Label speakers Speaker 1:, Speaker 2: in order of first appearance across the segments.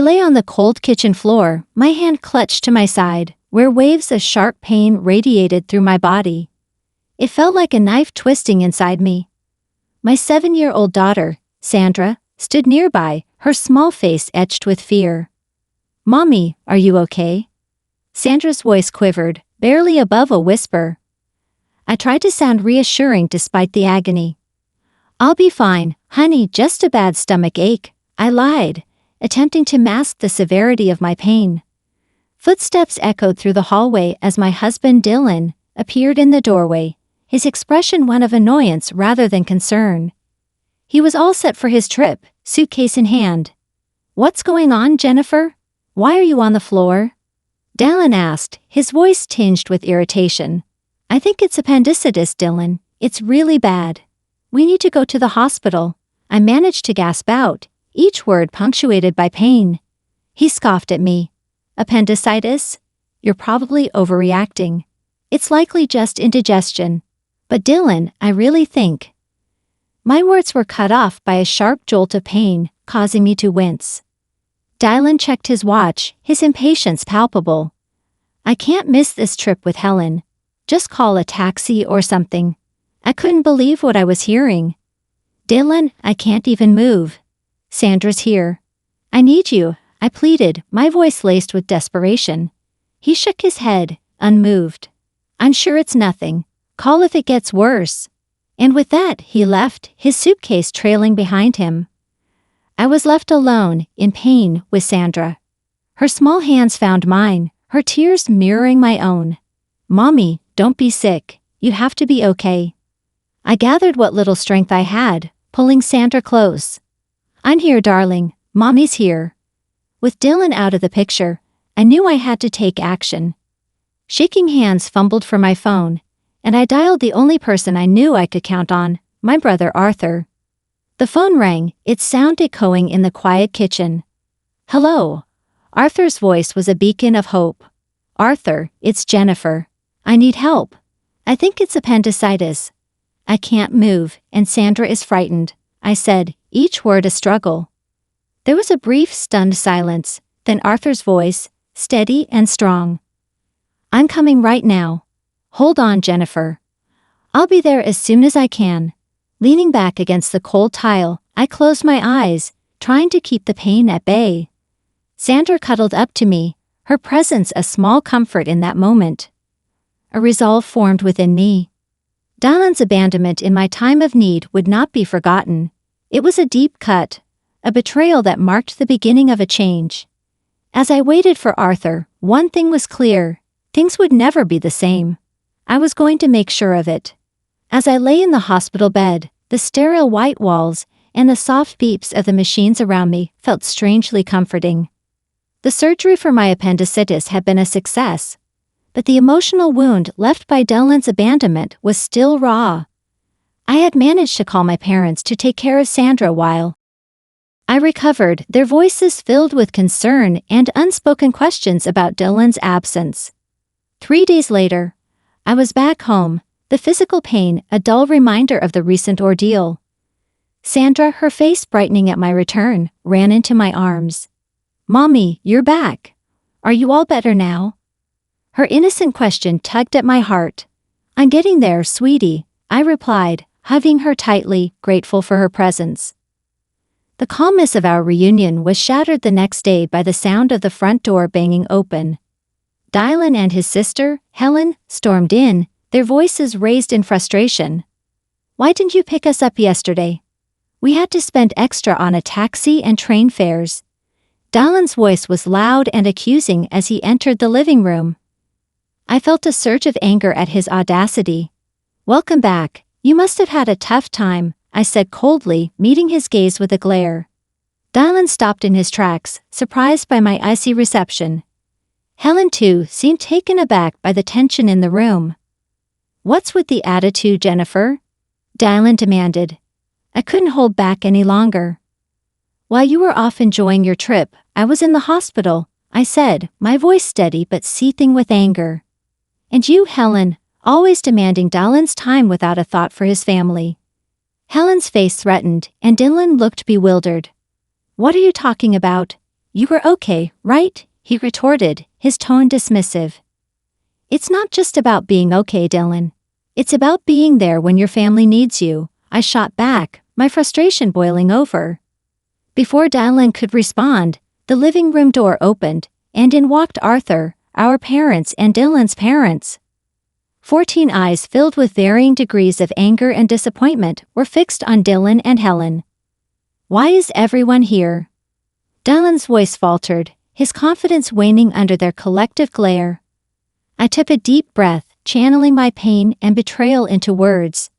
Speaker 1: lay on the cold kitchen floor, my hand clutched to my side, where waves of sharp pain radiated through my body. It felt like a knife twisting inside me. My 7-year-old daughter, Sandra, stood nearby, her small face etched with fear. "Mommy, are you okay?" Sandra's voice quivered, barely above a whisper. I tried to sound reassuring despite the agony. "I'll be fine, honey, just a bad stomach ache," I lied, attempting to mask the severity of my pain. Footsteps echoed through the hallway as my husband Dylan appeared in the doorway, his expression one of annoyance rather than concern. He was all set for his trip, suitcase in hand. "What's going on, Jennifer? Why are you on the floor?" Dylan asked, his voice tinged with irritation. "I think it's appendicitis, Dylan. It's really bad. We need to go to the hospital." I managed to gasp out, each word punctuated by pain. He scoffed at me. "Appendicitis? You're probably overreacting. It's likely just indigestion." "But Dylan, I really think..." My words were cut off by a sharp jolt of pain, causing me to wince. Dylan checked his watch, his impatience palpable. "I can't miss this trip with Helen. Just call a taxi or something." I couldn't believe what I was hearing. "Dylan, I can't even move. Sandra's here. I need you," I pleaded, my voice laced with desperation. He shook his head, unmoved. "I'm sure it's nothing. Call if it gets worse." And with that, he left, his suitcase trailing behind him. I was left alone, in pain, with Sandra. Her small hands found mine, her tears mirroring my own. "Mommy, don't be sick. You have to be okay." I gathered what little strength I had, pulling Sandra close. "I'm here, darling. Mommy's here." With Dylan out of the picture, I knew I had to take action. Shaking hands fumbled for my phone, and I dialed the only person I knew I could count on, my brother Arthur. The phone rang, its sound echoing in the quiet kitchen. "Hello." Arthur's voice was a beacon of hope. "Arthur, it's Jennifer. I need help. I think it's appendicitis. I can't move, and Sandra is frightened," I said, each word a struggle. There was a brief, stunned silence, then Arthur's voice, steady and strong. "I'm coming right now. Hold on, Jennifer. I'll be there as soon as I can." Leaning back against the cold tile, I closed my eyes, trying to keep the pain at bay. Sandra cuddled up to me, her presence a small comfort in that moment. A resolve formed within me. Dylan's abandonment in my time of need would not be forgotten. It was a deep cut, a betrayal that marked the beginning of a change. As I waited for Arthur, one thing was clear: things would never be the same. I was going to make sure of it. As I lay in the hospital bed, the sterile white walls and the soft beeps of the machines around me felt strangely comforting. The surgery for my appendicitis had been a success, but the emotional wound left by Dylan's abandonment was still raw. I had managed to call my parents to take care of Sandra while I recovered, their voices filled with concern and unspoken questions about Dylan's absence. 3 days later, I was back home, the physical pain a dull reminder of the recent ordeal. Sandra, her face brightening at my return, ran into my arms. "Mommy, you're back. Are you all better now?" Her innocent question tugged at my heart. "I'm getting there, sweetie," I replied, hugging her tightly, grateful for her presence. The calmness of our reunion was shattered the next day by the sound of the front door banging open. Dylan and his sister, Helen, stormed in, their voices raised in frustration. "Why didn't you pick us up yesterday? We had to spend extra on a taxi and train fares." Dylan's voice was loud and accusing as he entered the living room. I felt a surge of anger at his audacity. "Welcome back. You must have had a tough time," I said coldly, meeting his gaze with a glare. Dylan stopped in his tracks, surprised by my icy reception. Helen, too, seemed taken aback by the tension in the room. "What's with the attitude, Jennifer?" Dylan demanded. I couldn't hold back any longer. "While you were off enjoying your trip, I was in the hospital," I said, my voice steady but seething with anger. "And you, Helen, always demanding Dylan's time without a thought for his family." Helen's face threatened, and Dylan looked bewildered. "What are you talking about?" You were okay, right? He retorted, his tone dismissive. It's not just about being okay, Dylan. It's about being there when your family needs you, I shot back, my frustration boiling over. Before Dylan could respond, the living room door opened, and in walked Arthur, our parents and Dylan's parents. 14 eyes filled with varying degrees of anger and disappointment were fixed on Dylan and Helen. Why is everyone here? Dylan's voice faltered, his confidence waning under their collective glare. I took a deep breath, channeling my pain and betrayal into words.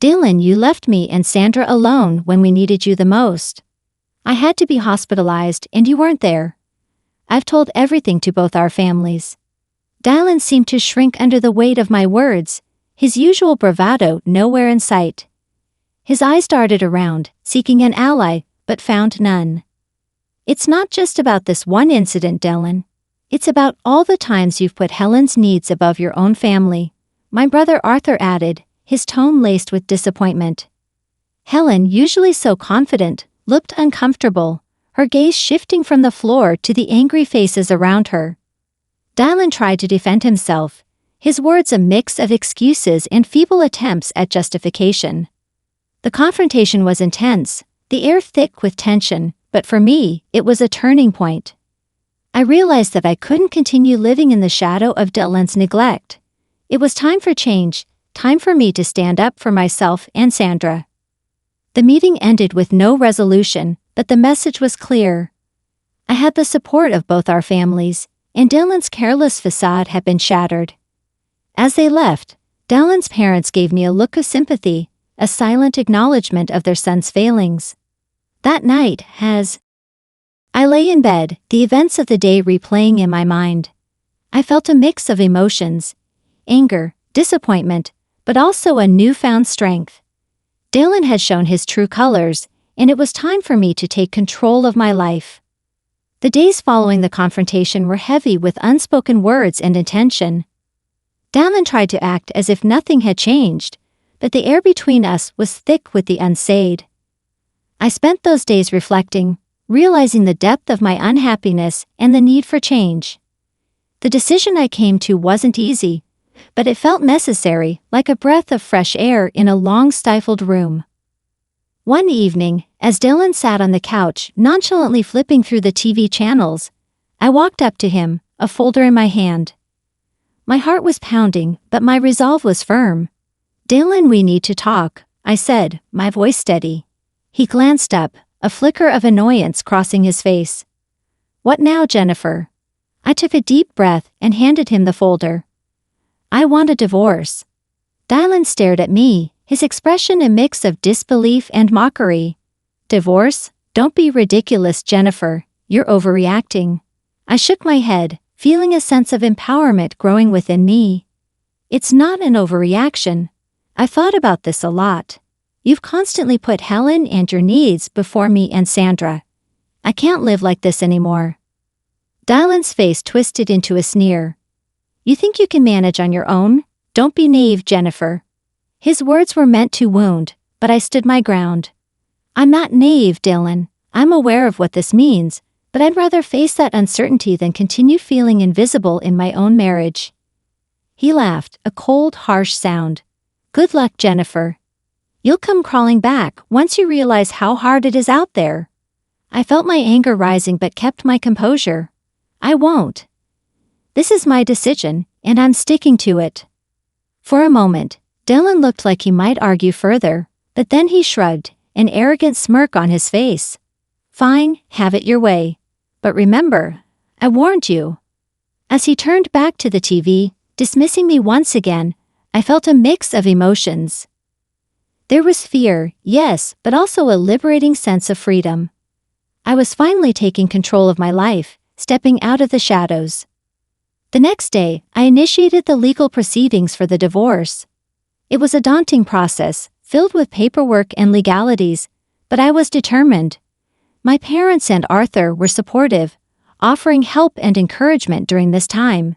Speaker 1: Dylan, you left me and Sandra alone when we needed you the most. I had to be hospitalized and you weren't there. I've told everything to both our families. Dylan seemed to shrink under the weight of my words, his usual bravado nowhere in sight. His eyes darted around, seeking an ally, but found none. It's not just about this one incident, Dylan. It's about all the times you've put Helen's needs above your own family, my brother Arthur added, his tone laced with disappointment. Helen, usually so confident, looked uncomfortable, her gaze shifting from the floor to the angry faces around her. Dylan tried to defend himself, his words a mix of excuses and feeble attempts at justification. The confrontation was intense, the air thick with tension, but for me, it was a turning point. I realized that I couldn't continue living in the shadow of Dylan's neglect. It was time for change, time for me to stand up for myself and Sandra. The meeting ended with no resolution, but the message was clear. I had the support of both our families, and Dylan's careless facade had been shattered. As they left, Dylan's parents gave me a look of sympathy, a silent acknowledgement of their son's failings. That night, as I lay in bed, the events of the day replaying in my mind, I felt a mix of emotions, anger, disappointment, but also a newfound strength. Dylan had shown his true colors, and it was time for me to take control of my life. The days following the confrontation were heavy with unspoken words and intention. Dylan tried to act as if nothing had changed, but the air between us was thick with the unsaid. I spent those days reflecting, realizing the depth of my unhappiness and the need for change. The decision I came to wasn't easy, but it felt necessary, like a breath of fresh air in a long-stifled room. One evening, as Dylan sat on the couch, nonchalantly flipping through the TV channels, I walked up to him, a folder in my hand. My heart was pounding, but my resolve was firm. Dylan, we need to talk, I said, my voice steady. He glanced up, a flicker of annoyance crossing his face. What now, Jennifer? I took a deep breath and handed him the folder. I want a divorce. Dylan stared at me, his expression a mix of disbelief and mockery. Divorce? Don't be ridiculous, Jennifer. You're overreacting. I shook my head, feeling a sense of empowerment growing within me. It's not an overreaction. I thought about this a lot. You've constantly put Helen and your needs before me and Sandra. I can't live like this anymore. Dylan's face twisted into a sneer. You think you can manage on your own? Don't be naive, Jennifer. His words were meant to wound, but I stood my ground. I'm not naive, Dylan. I'm aware of what this means, but I'd rather face that uncertainty than continue feeling invisible in my own marriage. He laughed, a cold, harsh sound. Good luck, Jennifer. You'll come crawling back once you realize how hard it is out there. I felt my anger rising but kept my composure. I won't. This is my decision, and I'm sticking to it. For a moment, Dylan looked like he might argue further, but then he shrugged, an arrogant smirk on his face. Fine, have it your way. But remember, I warned you. As he turned back to the TV, dismissing me once again, I felt a mix of emotions. There was fear, yes, but also a liberating sense of freedom. I was finally taking control of my life, stepping out of the shadows. The next day, I initiated the legal proceedings for the divorce. It was a daunting process, filled with paperwork and legalities, but I was determined. My parents and Arthur were supportive, offering help and encouragement during this time.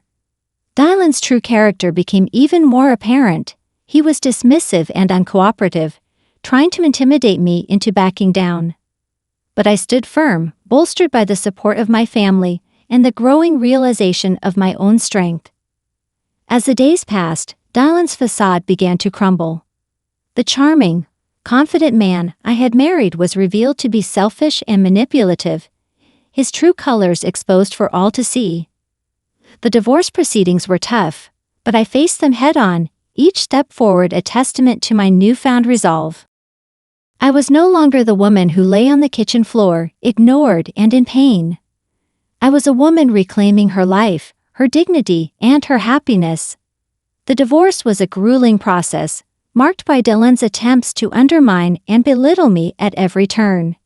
Speaker 1: Dylan's true character became even more apparent. He was dismissive and uncooperative, trying to intimidate me into backing down. but I stood firm, bolstered by the support of my family and the growing realization of my own strength. As the days passed, Dylan's facade began to crumble. The charming, confident man I had married was revealed to be selfish and manipulative, his true colors exposed for all to see. The divorce proceedings were tough, but I faced them head-on, each step forward a testament to my newfound resolve. I was no longer the woman who lay on the kitchen floor, ignored and in pain. I was a woman reclaiming her life, her dignity, and her happiness. The divorce was a grueling process, marked by Dylan's attempts to undermine and belittle me at every turn.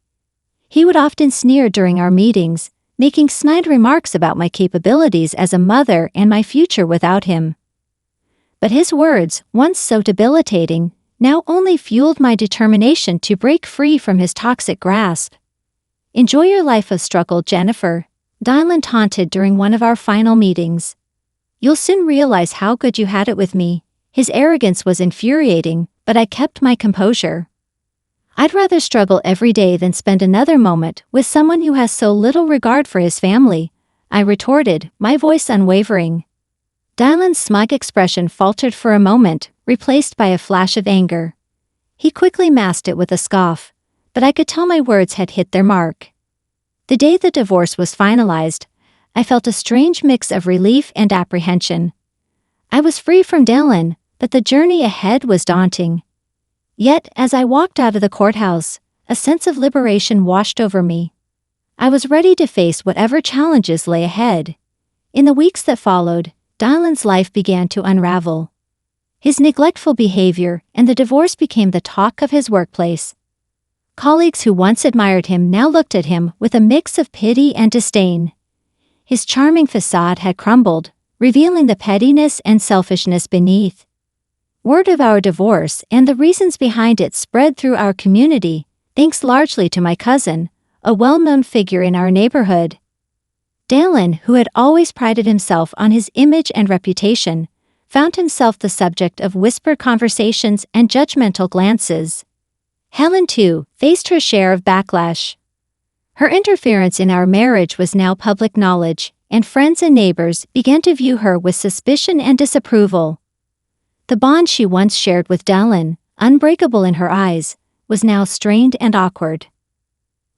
Speaker 1: He would often sneer during our meetings, making snide remarks about my capabilities as a mother and my future without him. But his words, once so debilitating, now only fueled my determination to break free from his toxic grasp. "Enjoy your life of struggle, Jennifer," Dylan taunted during one of our final meetings. "You'll soon realize how good you had it with me." His arrogance was infuriating, but I kept my composure. "I'd rather struggle every day than spend another moment with someone who has so little regard for his family," I retorted, my voice unwavering. Dylan's smug expression faltered for a moment, replaced by a flash of anger. He quickly masked it with a scoff, but I could tell my words had hit their mark. The day the divorce was finalized, I felt a strange mix of relief and apprehension. I was free from Dylan, but the journey ahead was daunting. Yet, as I walked out of the courthouse, a sense of liberation washed over me. I was ready to face whatever challenges lay ahead. In the weeks that followed, Dylan's life began to unravel. His neglectful behavior and the divorce became the talk of his workplace. Colleagues who once admired him now looked at him with a mix of pity and disdain. His charming facade had crumbled, revealing the pettiness and selfishness beneath. Word of our divorce and the reasons behind it spread through our community, thanks largely to my cousin, a well-known figure in our neighborhood. Dylan, who had always prided himself on his image and reputation, found himself the subject of whispered conversations and judgmental glances. Helen, too, faced her share of backlash. Her interference in our marriage was now public knowledge, and friends and neighbors began to view her with suspicion and disapproval. The bond she once shared with Dylan, unbreakable in her eyes, was now strained and awkward.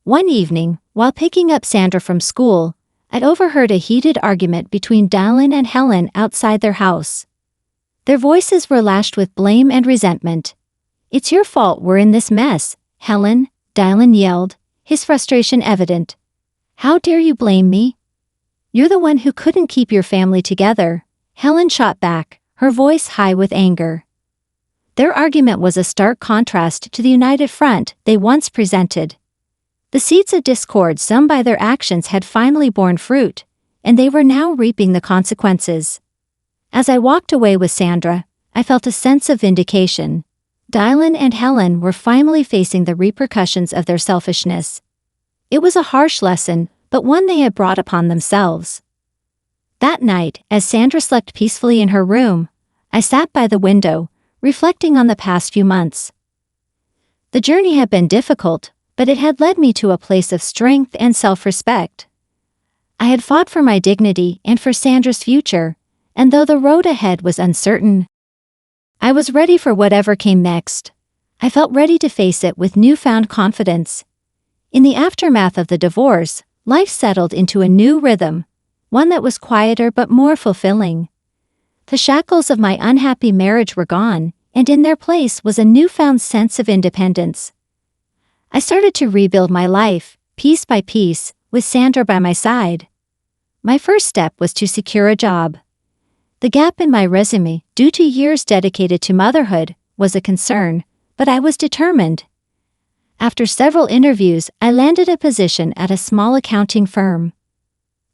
Speaker 1: One evening, while picking up Sandra from school, I'd overheard a heated argument between Dylan and Helen outside their house. Their voices were lashed with blame and resentment. "It's your fault we're in this mess, Helen," Dylan yelled, his frustration evident. "How dare you blame me? You're the one who couldn't keep your family together," Helen shot back, her voice high with anger. Their argument was a stark contrast to the united front they once presented. The seeds of discord sown by their actions had finally borne fruit, and they were now reaping the consequences. As I walked away with Sandra, I felt a sense of vindication. Dylan and Helen were finally facing the repercussions of their selfishness. It was a harsh lesson, but one they had brought upon themselves. That night, as Sandra slept peacefully in her room, I sat by the window, reflecting on the past few months. The journey had been difficult, but it had led me to a place of strength and self-respect. I had fought for my dignity and for Sandra's future, and though the road ahead was uncertain, I was ready for whatever came next. I felt ready to face it with newfound confidence. In the aftermath of the divorce, life settled into a new rhythm, one that was quieter but more fulfilling. The shackles of my unhappy marriage were gone, and in their place was a newfound sense of independence. I started to rebuild my life, piece by piece, with Sandra by my side. My first step was to secure a job. The gap in my resume, due to years dedicated to motherhood, was a concern, but I was determined. After several interviews, I landed a position at a small accounting firm.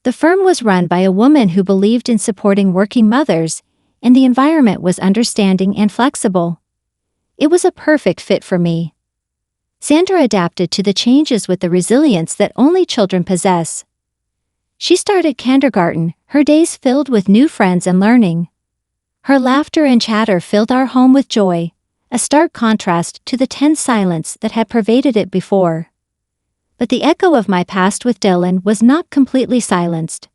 Speaker 1: The firm was run by a woman who believed in supporting working mothers, and the environment was understanding and flexible. It was a perfect fit for me. Sandra adapted to the changes with the resilience that only children possess. She started kindergarten, her days filled with new friends and learning. Her laughter and chatter filled our home with joy, a stark contrast to the tense silence that had pervaded it before. but the echo of my past with Dylan was not completely silenced.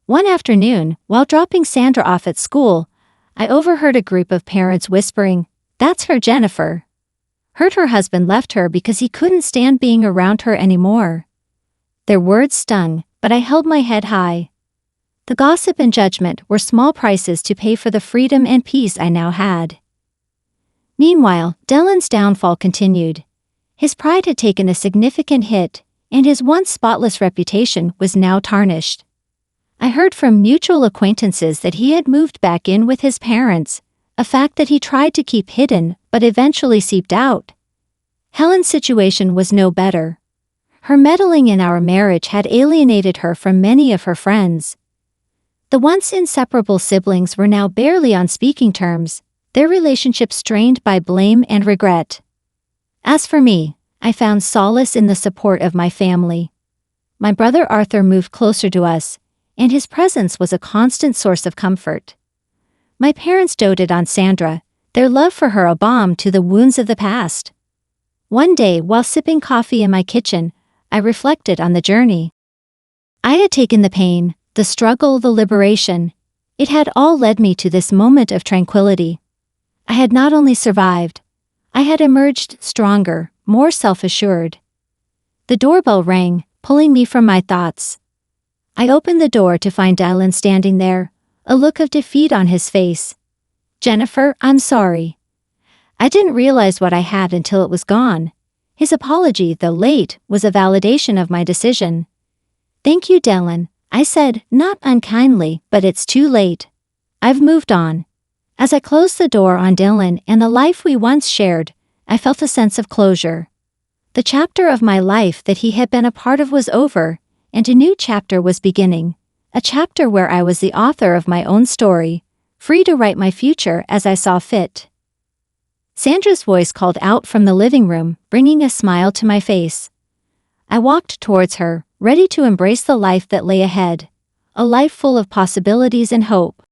Speaker 1: One afternoon, while dropping Sandra off at school, I overheard a group of parents whispering, "That's her Jennifer." Heard her husband left her because he couldn't stand being around her anymore. Their words stung, but I held my head high. The gossip and judgment were small prices to pay for the freedom and peace I now had. Meanwhile, Dylan's downfall continued. His pride had taken a significant hit, and his once spotless reputation was now tarnished. I heard from mutual acquaintances that he had moved back in with his parents, a fact that he tried to keep hidden but eventually seeped out. Helen's situation was no better. Her meddling in our marriage had alienated her from many of her friends. The once inseparable siblings were now barely on speaking terms, their relationship strained by blame and regret. As for me, I found solace in the support of my family. My brother Arthur moved closer to us, and his presence was a constant source of comfort. My parents doted on Sandra, their love for her a balm to the wounds of the past. One day, while sipping coffee in my kitchen, I reflected on the journey. I had taken the pain, the struggle, the liberation. It had all led me to this moment of tranquility. I had not only survived, I had emerged stronger, more self-assured. The doorbell rang, pulling me from my thoughts. I opened the door to find Dylan standing there, a look of defeat on his face. "Jennifer, I'm sorry. I didn't realize what I had until it was gone." His apology, though late, was a validation of my decision. "Thank you, Dylan," I said, not unkindly, but it's too late. I've moved on. As I closed the door on Dylan and the life we once shared, I felt a sense of closure. The chapter of my life that he had been a part of was over, and a new chapter was beginning, a chapter where I was the author of my own story, free to write my future as I saw fit. Sandra's voice called out from the living room, bringing a smile to my face. I walked towards her, ready to embrace the life that lay ahead, a life full of possibilities and hope.